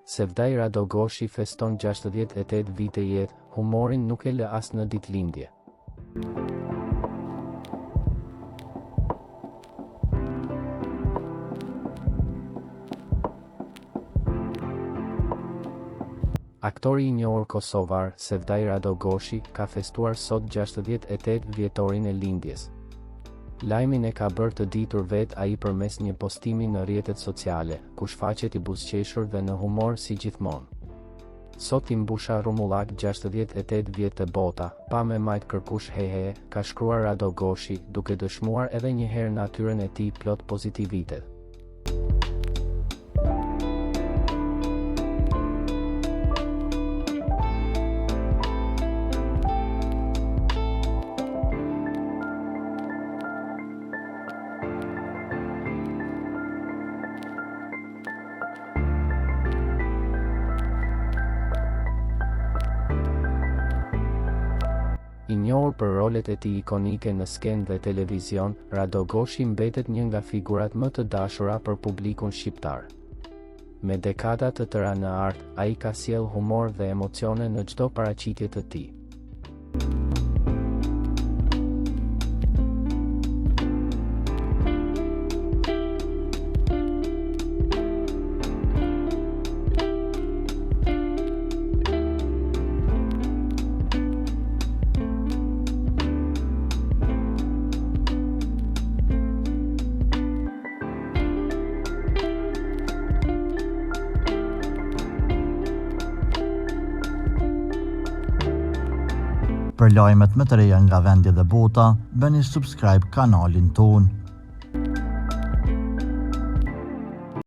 Sevdaj Radogoshi feston 68 vite jetë, humorin nuk e lë as në ditëlindje. Aktori i njohur kosovar, Sevdaj Radogoshi, ka festuar sot 68 vjetorin e lindjes. Lajmin e ka bërë të ditur vetë ai përmes një postimi në rrjetet sociale, ku shfaqet i buzëqeshur dhe në humor si gjithmonë. Sot i mbusha rrumullak 68 vjet të bota, pa me majt kërkush hehe, ka shkruar Radogoshi, duke dëshmuar edhe një herë natyrën e tij plot pozitivitet. I njohur për rolet e tij ikonike në skenë dhe televizion, Radogoshi mbetet një nga figurat më të dashura për publikun shqiptar. Me dekada të tëra në art, ai ka sjell humor dhe emocione në çdo paraqitje të tij. Për lajmet më të reja nga vendi dhe bota, bëni subscribe kanalin ton.